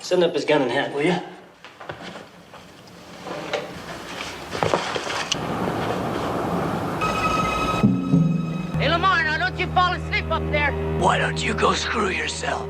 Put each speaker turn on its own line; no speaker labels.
Send up his gun and hat, will you?
Hey, Lamar, now don't you fall asleep up there.
Why don't you go screw yourself?